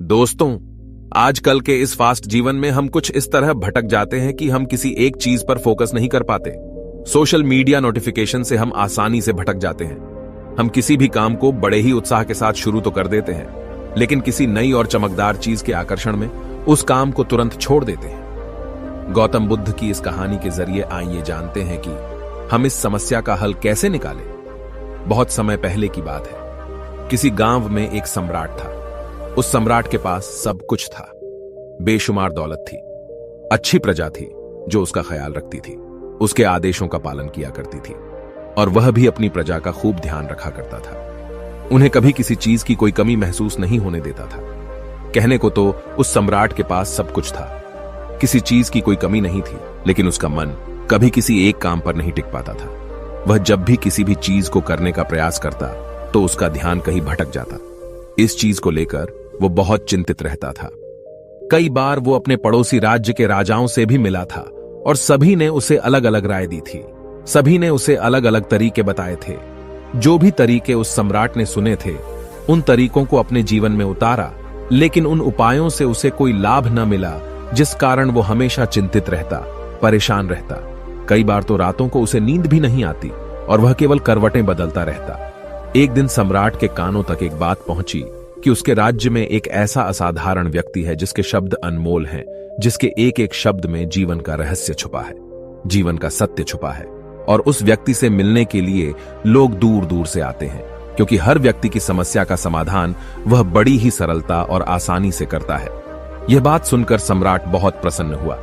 दोस्तों, आजकल के इस फास्ट जीवन में हम कुछ इस तरह भटक जाते हैं कि हम किसी एक चीज पर फोकस नहीं कर पाते। सोशल मीडिया नोटिफिकेशन से हम आसानी से भटक जाते हैं। हम किसी भी काम को बड़े ही उत्साह के साथ शुरू तो कर देते हैं, लेकिन किसी नई और चमकदार चीज के आकर्षण में उस काम को तुरंत छोड़ देते हैं। गौतम बुद्ध की इस कहानी के जरिए आइए जानते हैं कि हम इस समस्या का हल कैसे निकालें। बहुत समय पहले की बात है। किसी गांव में एक सम्राट था। उस सम्राट के पास सब कुछ था। बेशुमार दौलत थी, अच्छी प्रजा थी जो उसका ख्याल रखती थी, उसके आदेशों का पालन किया करती थी, और वह भी अपनी प्रजा का खूब ध्यान रखा करता था। उन्हें कभी किसी चीज की कोई कमी महसूस नहीं होने देता था। कहने को तो उस सम्राट के पास सब कुछ था, किसी चीज की कोई कमी नहीं थी, लेकिन उसका मन कभी किसी एक काम पर नहीं टिक पाता था। वह जब भी किसी भी चीज को करने का प्रयास करता तो उसका ध्यान कहीं भटक जाता। इस चीज को लेकर वो बहुत चिंतित रहता था। कई बार वो अपने पड़ोसी राज्य के राजाओं से भी मिला था और सभी ने उसे अलग अलग राय दी थी। सभी ने उसे अलग अलग तरीके बताए थे। जो भी तरीके उस सम्राट ने सुने थे, उन तरीकों को अपने जीवन में उतारा, लेकिन उन उपायों से उसे कोई लाभ न मिला, जिस कारण वो हमेशा चिंतित रहता, परेशान रहता। कई बार तो रातों को उसे नींद भी नहीं आती और वह केवल करवटें बदलता रहता। एक दिन सम्राट के कानों तक एक बात पहुंची कि उसके राज्य में एक ऐसा असाधारण व्यक्ति है जिसके शब्द अनमोल हैं, जिसके एक एक शब्द में जीवन का रहस्य छुपा है, जीवन का सत्य छुपा है। और उस व्यक्ति से मिलने के लिए लोग दूर दूर से आते हैं, क्योंकि हर व्यक्ति की समस्या का समाधान वह बड़ी ही सरलता और आसानी से करता है। यह बात सुनकर सम्राट बहुत प्रसन्न हुआ।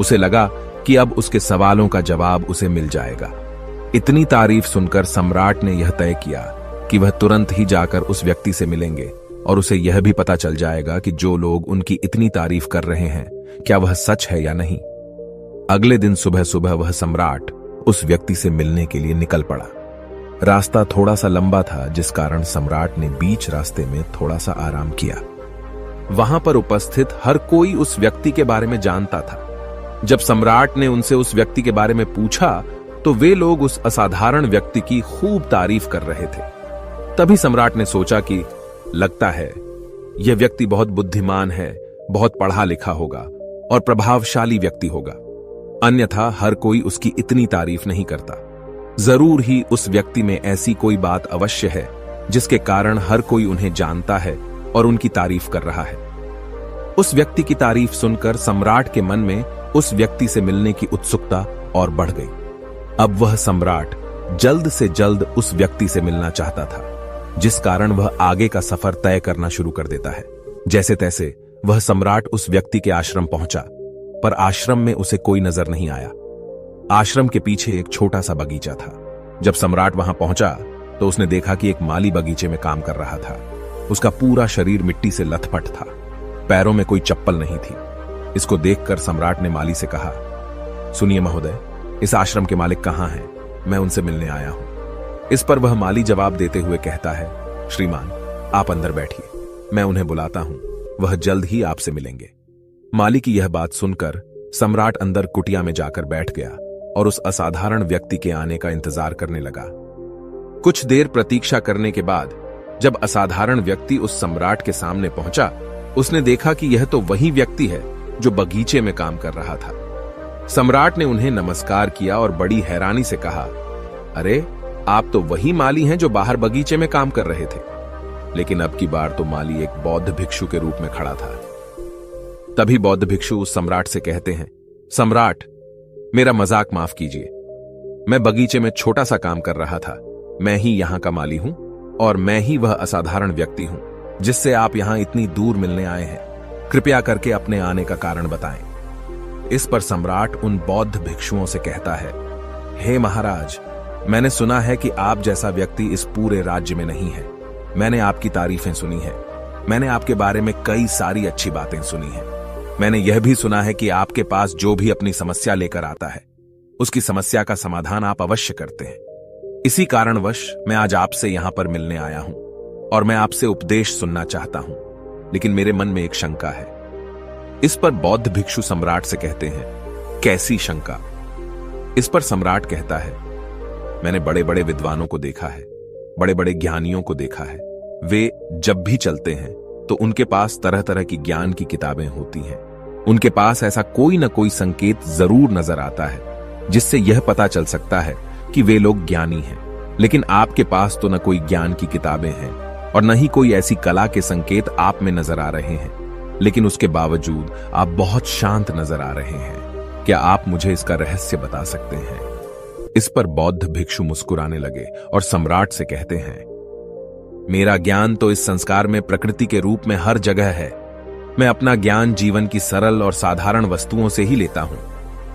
उसे लगा कि अब उसके सवालों का जवाब उसे मिल जाएगा। इतनी तारीफ सुनकर सम्राट ने यह तय किया कि वह तुरंत ही जाकर उस व्यक्ति से मिलेंगे और उसे यह भी पता चल जाएगा कि जो लोग उनकी इतनी तारीफ कर रहे हैं, क्या वह सच है या नहीं। अगले दिन सुबह सुबह वह सम्राट उस व्यक्ति से मिलने के लिए निकल पड़ा। रास्ता थोड़ा सा लंबा था, जिस कारण सम्राट ने बीच रास्ते में थोड़ा सा आराम किया। वहां पर उपस्थित हर कोई उस व्यक्ति के बारे में जानता था। जब सम्राट ने उनसे उस व्यक्ति के बारे में पूछा तो वे लोग उस असाधारण व्यक्ति की खूब तारीफ कर रहे थे। तभी सम्राट ने सोचा कि लगता है यह व्यक्ति बहुत बुद्धिमान है, बहुत पढ़ा लिखा होगा और प्रभावशाली व्यक्ति होगा, अन्यथा हर कोई उसकी इतनी तारीफ नहीं करता। जरूर ही उस व्यक्ति में ऐसी कोई बात अवश्य है जिसके कारण हर कोई उन्हें जानता है और उनकी तारीफ कर रहा है। उस व्यक्ति की तारीफ सुनकर सम्राट के मन में उस व्यक्ति से मिलने की उत्सुकता और बढ़ गई। अब वह सम्राट जल्द से जल्द उस व्यक्ति से मिलना चाहता था, जिस कारण वह आगे का सफर तय करना शुरू कर देता है। जैसे तैसे वह सम्राट उस व्यक्ति के आश्रम पहुंचा, पर आश्रम में उसे कोई नजर नहीं आया। आश्रम के पीछे एक छोटा सा बगीचा था। जब सम्राट वहां पहुंचा तो उसने देखा कि एक माली बगीचे में काम कर रहा था। उसका पूरा शरीर मिट्टी से लथपथ था, पैरों में कोई चप्पल नहीं थी। इसको देखकर सम्राट ने माली से कहा, सुनिए महोदय, इस आश्रम के मालिक कहां हैं? मैं उनसे मिलने आया हूं। इस पर वह माली जवाब देते हुए कहता है, श्रीमान, आप अंदर बैठिए, मैं उन्हें बुलाता हूं, वह जल्द ही आपसे मिलेंगे। माली की यह बात सुनकर सम्राट अंदर कुटिया में जाकर बैठ गया और उस असाधारण व्यक्ति के आने का इंतजार करने लगा। कुछ देर प्रतीक्षा करने के बाद जब असाधारण व्यक्ति उस सम्राट के सामने पहुंचा, उसने देखा कि यह तो वही व्यक्ति है जो बगीचे में काम कर रहा था। सम्राट ने उन्हें नमस्कार किया और बड़ी हैरानी से कहा, अरे, आप तो वही माली हैं जो बाहर बगीचे में काम कर रहे थे। लेकिन अब की बार तो माली एक बौद्ध भिक्षु के रूप में खड़ा था। तभी बौद्ध भिक्षु उस सम्राट से कहते हैं, सम्राट, मेरा मजाक माफ कीजिए। मैं बगीचे में छोटा सा काम कर रहा था। मैं ही यहां का माली हूं और मैं ही वह असाधारण व्यक्ति हूं जिससे आप यहां इतनी दूर मिलने आए हैं। कृपया करके अपने आने का कारण बताएं। इस पर सम्राट उन बौद्ध भिक्षुओं से कहता है, हे महाराज, मैंने सुना है कि आप जैसा व्यक्ति इस पूरे राज्य में नहीं है। मैंने आपकी तारीफें सुनी है। मैंने आपके बारे में कई सारी अच्छी बातें सुनी हैं। मैंने यह भी सुना है कि आपके पास जो भी अपनी समस्या लेकर आता है, उसकी समस्या का समाधान आप अवश्य करते हैं। इसी कारणवश मैं आज आपसे यहां पर मिलने आया हूं और मैं आपसे उपदेश सुनना चाहता हूं, लेकिन मेरे मन में एक शंका है। इस पर बौद्ध भिक्षु सम्राट से कहते हैं, कैसी शंका? इस पर सम्राट कहता है, मैंने बड़े बड़े विद्वानों को देखा है, बड़े बड़े ज्ञानियों को देखा है। वे जब भी चलते हैं तो उनके पास तरह तरह की ज्ञान की किताबें होती हैं। उनके पास ऐसा कोई न कोई संकेत जरूर नजर आता है जिससे यह पता चल सकता है कि वे लोग ज्ञानी हैं। लेकिन आपके पास तो न कोई ज्ञान की किताबें हैं और न ही कोई ऐसी कला के संकेत आप में नजर आ रहे हैं, लेकिन उसके बावजूद आप बहुत शांत नजर आ रहे हैं। क्या आप मुझे इसका रहस्य बता सकते हैं? इस पर बौद्ध भिक्षु मुस्कुराने लगे और सम्राट से कहते हैं, मेरा ज्ञान तो इस संस्कार में प्रकृति के रूप में हर जगह है। मैं अपना ज्ञान जीवन की सरल और साधारण वस्तुओं से ही लेता हूं।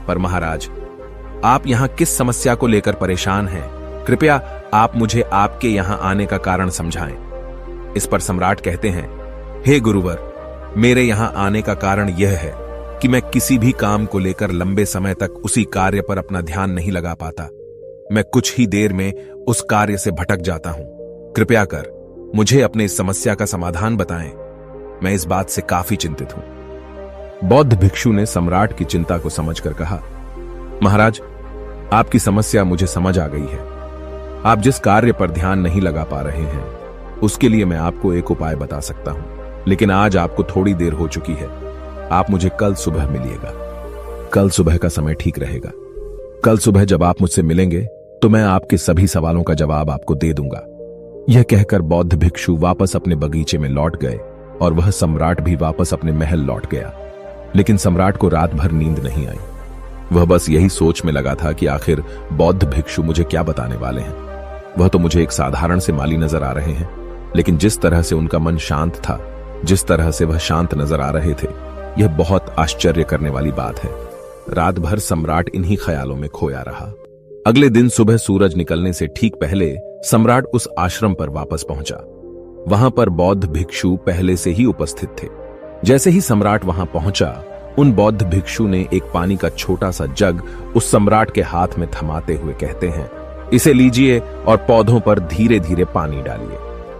पर महाराज, आप यहां किस समस्या को लेकर परेशान हैं? कृपया आप मुझे आपके यहां आने का कारण समझाएं। इस पर सम्राट कहते हैं, हे गुरुवर, मेरे यहां आने का कारण यह है कि मैं किसी भी काम को लेकर लंबे समय तक उसी कार्य पर अपना ध्यान नहीं लगा पाता। मैं कुछ ही देर में उस कार्य से भटक जाता हूं। कृपया कर मुझे अपने इस समस्या का समाधान बताएं। मैं इस बात से काफी चिंतित हूं। बौद्ध भिक्षु ने सम्राट की चिंता को समझकर कहा, महाराज, आपकी समस्या मुझे समझ आ गई है। आप जिस कार्य पर ध्यान नहीं लगा पा रहे हैं, उसके लिए मैं आपको एक उपाय बता सकता हूं, लेकिन आज आपको थोड़ी देर हो चुकी है। आप मुझे कल सुबह मिलिएगा। कल सुबह का समय ठीक रहेगा। कल सुबह जब आप मुझसे मिलेंगे तो मैं आपके सभी सवालों का जवाब आपको दे दूंगा। यह कहकर बौद्ध भिक्षु वापस अपने बगीचे में लौट गए और वह सम्राट भी वापस अपने महल लौट गया। लेकिन सम्राट को रात भर नींद नहीं आई। वह बस यही सोच में लगा था कि आखिर बौद्ध भिक्षु मुझे क्या बताने वाले हैं। वह तो मुझे एक साधारण से माली नजर आ रहे हैं, लेकिन जिस तरह से उनका मन शांत था, जिस तरह से वह शांत नजर आ रहे थे, यह बहुत आश्चर्य करने वाली बात है। रात भर सम्राट इन्हीं ख्यालों में खोया रहा। अगले दिन सुबह सूरज निकलने से ठीक पहले सम्राट उस आश्रम पर वापस पहुंचा। वहां पर बौद्ध भिक्षु पहले से ही उपस्थित थे। जैसे ही सम्राट वहां पहुंचा, उन बौद्ध भिक्षु ने एक पानी का छोटा सा जग उस सम्राट के हाथ में थमाते हुए कहते हैं, इसे लीजिए और पौधों पर धीरे धीरे पानी डालिए।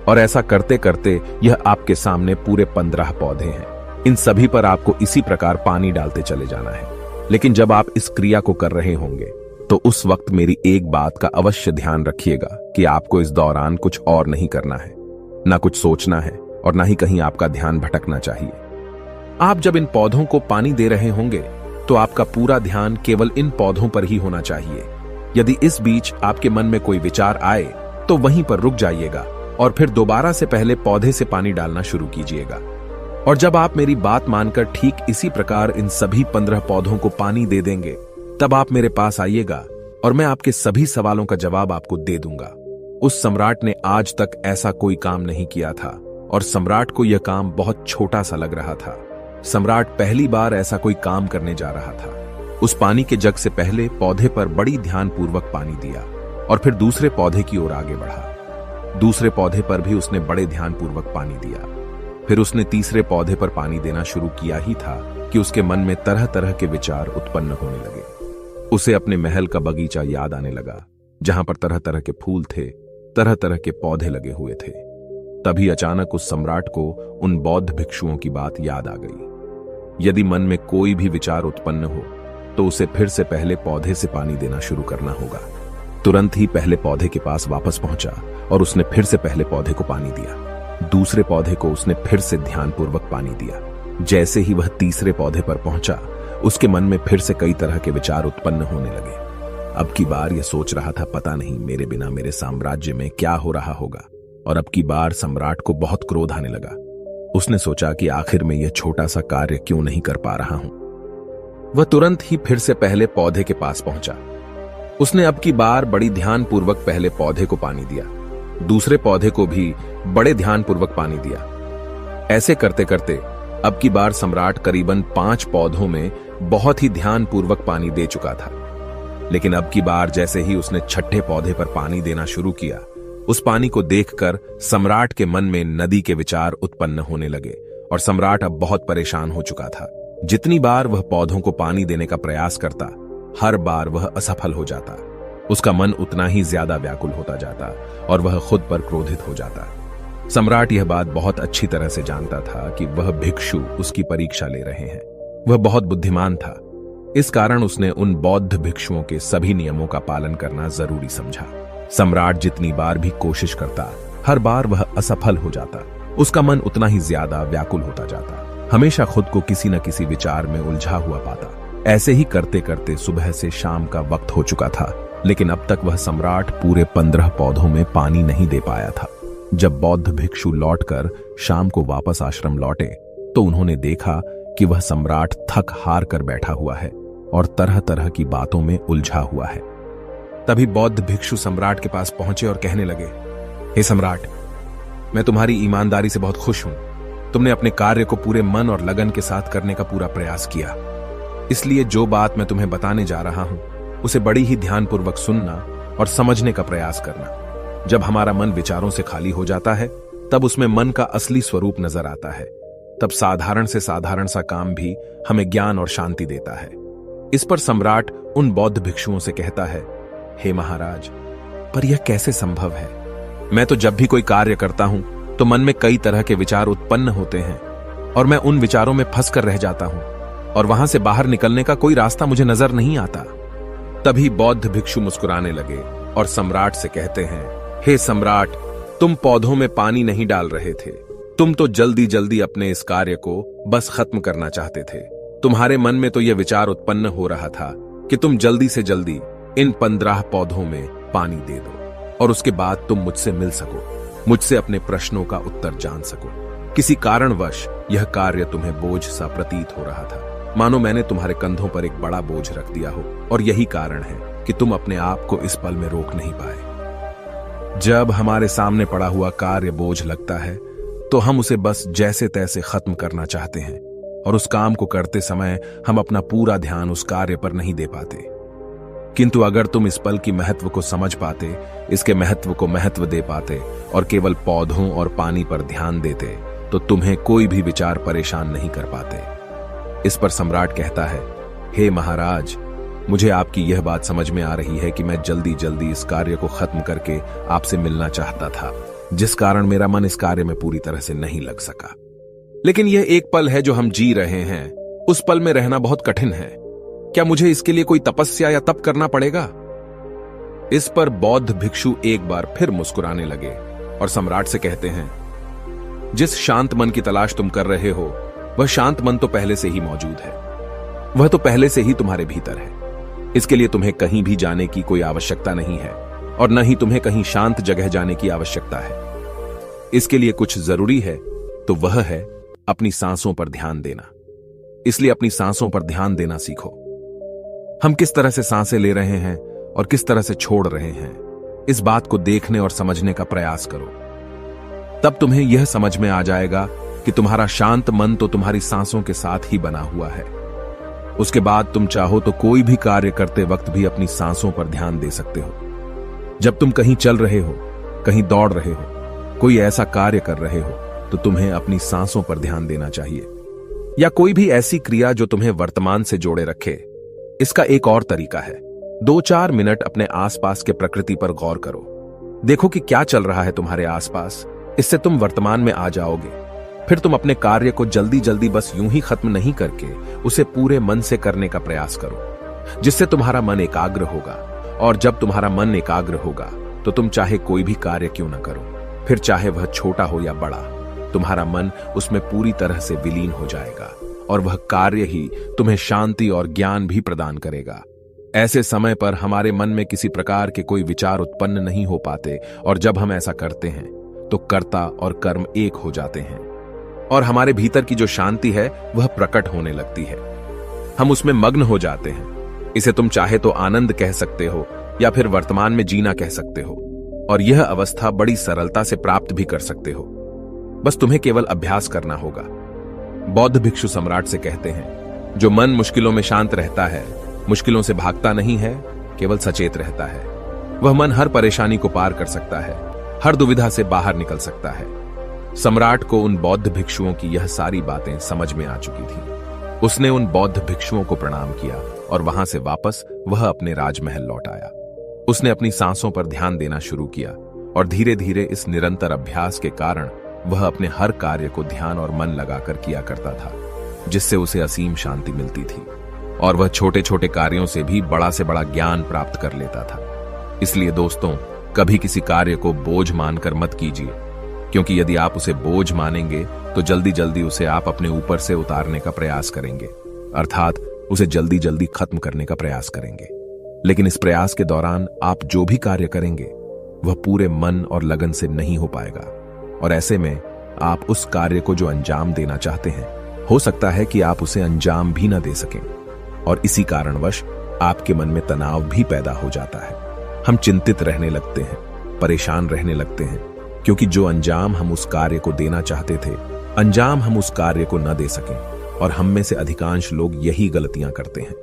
और ऐसा करते करते यह आपके सामने पूरे 15 पौधे हैं। इन सभी पर आपको इसी प्रकार पानी डालते चले जाना है। लेकिन जब आप इस क्रिया को कर रहे होंगे तो उस वक्त मेरी एक बात का अवश्य ध्यान रखिएगा कि आपको इस दौरान कुछ और नहीं करना है, ना कुछ सोचना है और ना ही कहीं आपका ध्यान भटकना चाहिए। आप जब इन पौधों को पानी दे रहे होंगे तो आपका पूरा ध्यान केवल इन पौधों पर ही होना चाहिए। यदि इस बीच आपके मन में कोई विचार आए तो वहीं पर रुक जाइएगा और फिर दोबारा से पहले पौधे से पानी डालना शुरू कीजिएगा। और जब आप मेरी बात मानकर ठीक इसी प्रकार इन सभी 15 पौधों को पानी दे देंगे, तब आप मेरे पास आइएगा और मैं आपके सभी सवालों का जवाब आपको दे दूंगा। उस सम्राट ने आज तक ऐसा कोई काम नहीं किया था और सम्राट को यह काम बहुत छोटा सा लग रहा था। सम्राट पहली बार ऐसा कोई काम करने जा रहा था। उस पानी के जग से पहले पौधे पर बड़ी ध्यानपूर्वक पानी दिया और फिर दूसरे पौधे की ओर आगे बढ़ा। दूसरे पौधे पर भी उसने बड़े ध्यानपूर्वक पानी दिया। फिर उसने तीसरे पौधे पर पानी देना शुरू किया ही था कि उसके मन में तरह तरह के विचार उत्पन्न होने लगे। उसे अपने महल का बगीचा याद आने लगा, जहां पर तरह तरह के फूल थे, तरह तरह के पौधे लगे हुए थे। तभी अचानक उस सम्राट को उन बौद्ध भिक्षुओं की बात याद आ गई। यदि मन में कोई भी विचार उत्पन्न हो तो उसे फिर से पहले पौधे से पानी देना शुरू करना होगा। तुरंत ही पहले पौधे के पास वापस पहुंचा और उसने फिर से पहले पौधे को पानी दिया। दूसरे पौधे को उसने फिर से ध्यानपूर्वक पानी दिया। जैसे ही वह तीसरे पौधे पर पहुंचा, उसके मन में फिर से कई तरह के विचार उत्पन्न होने लगे। अब की बार यह सोच रहा था, पता नहीं मेरे बिना मेरे साम्राज्य में क्या हो रहा होगा। और अब की बार सम्राट को बहुत क्रोध आने लगा। उसने सोचा कि आखिर में यह छोटा सा कार्य क्यों नहीं कर पा रहा हूं। वह तुरंत ही फिर से पहले पौधे के पास पहुंचा। उसने अब की बार बड़ी ध्यानपूर्वक पहले पौधे को पानी दिया, दूसरे पौधे को भी बड़े ध्यानपूर्वक पानी दिया। ऐसे करते करते अब की बार सम्राट करीबन 5 पौधों में बहुत ही ध्यानपूर्वक पानी दे चुका था। लेकिन अब की बार जैसे ही उसने छठे पौधे पर पानी देना शुरू किया, उस पानी को देखकर सम्राट के मन में नदी के विचार उत्पन्न होने लगे और सम्राट अब बहुत परेशान हो चुका था। जितनी बार वह पौधों को पानी देने का प्रयास करता, हर बार वह असफल हो जाता। उसका मन उतना ही ज्यादा व्याकुल होता जाता और वह खुद पर क्रोधित हो जाता। सम्राट यह बात बहुत अच्छी तरह से जानता था कि वह भिक्षु उसकी परीक्षा ले रहे हैं। वह बहुत बुद्धिमान था, इस कारण उसने उन बौद्ध भिक्षुओं के सभी नियमों का पालन करना जरूरी समझा। सम्राट जितनी बार भी कोशिश करता, हर बार वह असफल हो जाता। उसका मन उतना ही ज्यादा व्याकुल होता जाता, हमेशा खुद को किसी न किसी विचार में उलझा हुआ पाता। ऐसे ही करते करते सुबह से शाम का वक्त हो चुका था, लेकिन अब तक वह सम्राट पूरे 15 पौधों में पानी नहीं दे पाया था। जब बौद्ध भिक्षु लौटकर शाम को वापस आश्रम लौटे तो उन्होंने देखा कि वह सम्राट थक हार कर बैठा हुआ है और तरह तरह की बातों में उलझा हुआ है। तभी बौद्ध भिक्षु सम्राट के पास पहुंचे और कहने लगे, हे सम्राट, मैं तुम्हारी ईमानदारी से बहुत खुश हूं। तुमने अपने कार्य को पूरे मन और लगन के साथ करने का पूरा प्रयास किया, इसलिए जो बात मैं तुम्हें बताने जा रहा हूं उसे बड़ी ही ध्यानपूर्वक सुनना और समझने का प्रयास करना। जब हमारा मन विचारों से खाली हो जाता है तब उसमें मन का असली स्वरूप नजर आता है। तब साधारण से साधारण सा काम भी हमें ज्ञान और शांति देता है। इस पर सम्राट उन बौद्ध भिक्षुओं से कहता है, हे महाराज, पर यह कैसे संभव है? मैं तो जब भी कोई कार्य करता हूं तो मन में कई तरह के विचार उत्पन्न होते हैं और मैं उन विचारों में फंस कर रह जाता हूं और वहां से बाहर निकलने का कोई रास्ता मुझे नजर नहीं आता। तभी बौद्ध भिक्षु मुस्कुराने लगे और सम्राट से कहते हैं, हे सम्राट, तुम पौधों में पानी नहीं डाल रहे थे, तुम तो जल्दी जल्दी अपने इस कार्य को बस खत्म करना चाहते थे। तुम्हारे मन में तो यह विचार उत्पन्न हो रहा था कि तुम जल्दी से जल्दी इन 15 पौधों में पानी दे दो और उसके बाद तुम मुझसे मिल सको, मुझसे अपने प्रश्नों का उत्तर जान सको। किसी कारणवश यह कार्य तुम्हें बोझ सा प्रतीत हो रहा था, मानो मैंने तुम्हारे कंधों पर एक बड़ा बोझ रख दिया हो, और यही कारण है कि तुम अपने आप को इस पल में रोक नहीं पाए। जब हमारे सामने पड़ा हुआ कार्य बोझ लगता है तो हम उसे बस जैसे तैसे खत्म करना चाहते हैं और उस काम को करते समय हम अपना पूरा ध्यान उस कार्य पर नहीं दे पाते। किंतु अगर तुम इस पल की महत्व को समझ पाते, इसके महत्व को महत्व दे पाते और केवल पौधों और पानी पर ध्यान देते तो तुम्हें कोई भी विचार परेशान नहीं कर पाते। इस पर सम्राट कहता है, हे महाराज, मुझे आपकी यह बात समझ में आ रही है कि मैं जल्दी जल्दी इस कार्य को खत्म करके आपसे मिलना चाहता था, जिस कारण मेरा मन इस कार्य में पूरी तरह से नहीं लग सका। लेकिन यह एक पल है जो हम जी रहे हैं, उस पल में रहना बहुत कठिन है। क्या मुझे इसके लिए कोई तपस्या या तप करना पड़ेगा? इस पर बौद्ध भिक्षु एक बार फिर मुस्कुराने लगे और सम्राट से कहते हैं, जिस शांत मन की तलाश तुम कर रहे हो वह शांत मन तो पहले से ही मौजूद है, वह तो पहले से ही तुम्हारे भीतर है। इसके लिए तुम्हें कहीं भी जाने की कोई आवश्यकता नहीं है और न ही तुम्हें कहीं शांत जगह जाने की आवश्यकता है। इसके लिए कुछ जरूरी है तो वह है अपनी सांसों पर ध्यान देना। इसलिए अपनी सांसों पर ध्यान देना सीखो। हम किस तरह से सांसें ले रहे हैं और किस तरह से छोड़ रहे हैं, इस बात को देखने और समझने का प्रयास करो। तब तुम्हें यह समझ में आ जाएगा कि तुम्हारा शांत मन तो तुम्हारी सांसों के साथ ही बना हुआ है। उसके बाद तुम चाहो तो कोई भी कार्य करते वक्त भी अपनी सांसों पर ध्यान दे सकते हो। जब तुम कहीं चल रहे हो, कहीं दौड़ रहे हो, कोई ऐसा कार्य कर रहे हो तो तुम्हें अपनी सांसों पर ध्यान देना चाहिए, या कोई भी ऐसी क्रिया जो तुम्हें वर्तमान से जोड़े रखे। इसका एक और तरीका है, 2-4 मिनट अपने आसपास के प्रकृति पर गौर करो। देखो कि क्या चल रहा है तुम्हारे आसपास। इससे तुम वर्तमान में आ जाओगे। फिर तुम अपने कार्य को जल्दी जल्दी बस यूं ही खत्म नहीं करके उसे पूरे मन से करने का प्रयास करो, जिससे तुम्हारा मन एकाग्र होगा। और जब तुम्हारा मन एकाग्र होगा तो तुम चाहे कोई भी कार्य क्यों ना करो, फिर चाहे वह छोटा हो या बड़ा, तुम्हारा मन उसमें पूरी तरह से विलीन हो जाएगा और वह कार्य ही तुम्हें शांति और ज्ञान भी प्रदान करेगा। ऐसे समय पर हमारे मन में किसी प्रकार के कोई विचार उत्पन्न नहीं हो पाते, और जब हम ऐसा करते हैं तो कर्ता और कर्म एक हो जाते हैं और हमारे भीतर की जो शांति है वह प्रकट होने लगती है। हम उसमें मग्न हो जाते हैं। इसे तुम चाहे तो आनंद कह सकते हो या फिर वर्तमान में जीना कह सकते हो, और यह अवस्था बड़ी सरलता से प्राप्त भी कर सकते हो। बस तुम्हें केवल अभ्यास करना होगा। बौद्ध भिक्षु सम्राट से कहते हैं, जो मन मुश्किलों में शांत रहता है, मुश्किलों से भागता नहीं है, केवल सचेत रहता है, वह मन हर परेशानी को पार कर सकता है, हर दुविधा से बाहर निकल सकता है। सम्राट को उन बौद्ध भिक्षुओं की यह सारी बातें समझ में आ चुकी थी। उसने उन बौद्ध भिक्षुओं को प्रणाम किया और वहां से वापस वह अपने राजमहल लौट आया। उसने अपनी सांसों पर ध्यान देना शुरू किया और धीरे धीरे इस निरंतर अभ्यास के कारण वह अपने हर कार्य को ध्यान और मन लगाकर किया करता था, जिससे उसे असीम शांति मिलती थी और वह छोटे छोटे कार्यों से भी बड़ा से बड़ा ज्ञान प्राप्त कर लेता था। इसलिए दोस्तों, कभी किसी कार्य को बोझ मानकर मत कीजिए। क्योंकि यदि आप उसे बोझ मानेंगे तो जल्दी जल्दी उसे आप अपने ऊपर से उतारने का प्रयास करेंगे, अर्थात उसे जल्दी जल्दी खत्म करने का प्रयास करेंगे। लेकिन इस प्रयास के दौरान आप जो भी कार्य करेंगे वह पूरे मन और लगन से नहीं हो पाएगा, और ऐसे में आप उस कार्य को जो अंजाम देना चाहते हैं, हो सकता है कि आप उसे अंजाम भी न दे सकें, और इसी कारणवश आपके मन में तनाव भी पैदा हो जाता है। हम चिंतित रहने लगते हैं, परेशान रहने लगते हैं, क्योंकि जो अंजाम हम उस कार्य को देना चाहते थे, अंजाम हम उस कार्य को न दे सकें। और हम में से अधिकांश लोग यही गलतियां करते हैं।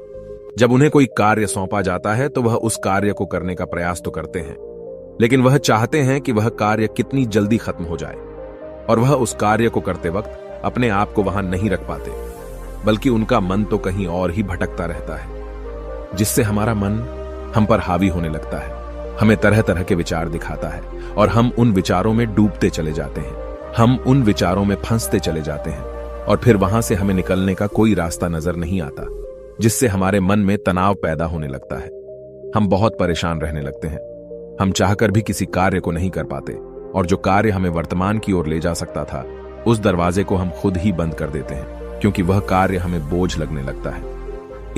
जब उन्हें कोई कार्य सौंपा जाता है तो वह उस कार्य को करने का प्रयास तो करते हैं, लेकिन वह चाहते हैं कि वह कार्य कितनी जल्दी खत्म हो जाए, और वह उस कार्य को करते वक्त अपने आप को वहां नहीं रख पाते, बल्कि उनका मन तो कहीं और ही भटकता रहता है, जिससे हमारा मन हम पर हावी होने लगता है, हमें तरह तरह के विचार दिखाता है, और हम उन विचारों में डूबते चले जाते हैं, हम उन विचारों में फंसते चले जाते हैं, और फिर वहां से हमें निकलने का कोई रास्ता नजर नहीं आता, जिससे हमारे मन में तनाव पैदा होने लगता है। हम बहुत परेशान रहने लगते हैं, हम चाहकर भी किसी कार्य को नहीं कर पाते, और जो कार्य हमें वर्तमान की ओर ले जा सकता था, उस दरवाजे को हम खुद ही बंद कर देते हैं, क्योंकि वह कार्य हमें बोझ लगने लगता है।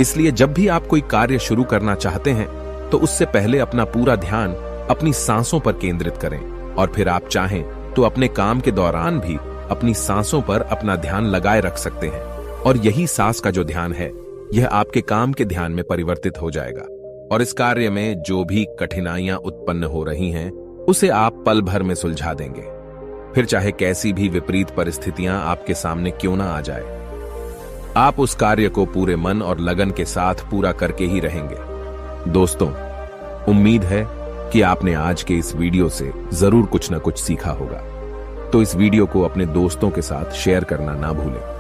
इसलिए जब भी आप कोई कार्य शुरू करना चाहते हैं तो उससे पहले अपना पूरा ध्यान अपनी सांसों पर केंद्रित करें, और फिर आप चाहें तो अपने काम के दौरान भी अपनी सांसों पर अपना ध्यान लगाए रख सकते हैं, और यही सांस का जो ध्यान है, यह आपके काम के ध्यान में परिवर्तित हो जाएगा, और इस कार्य में जो भी कठिनाइयां उत्पन्न हो रही हैं, उसे आप पल भर में सुलझा देंगे, फिर चाहे कैसी भी विपरीत परिस्थितियां आपके सामने क्यों ना आ जाए। आप उस कार्य को पूरे मन और लगन के साथ पूरा करके ही रहेंगे। दोस्तों, उम्मीद है कि आपने आज के इस वीडियो से जरूर कुछ न कुछ सीखा होगा, तो इस वीडियो को अपने दोस्तों के साथ शेयर करना ना भूलें।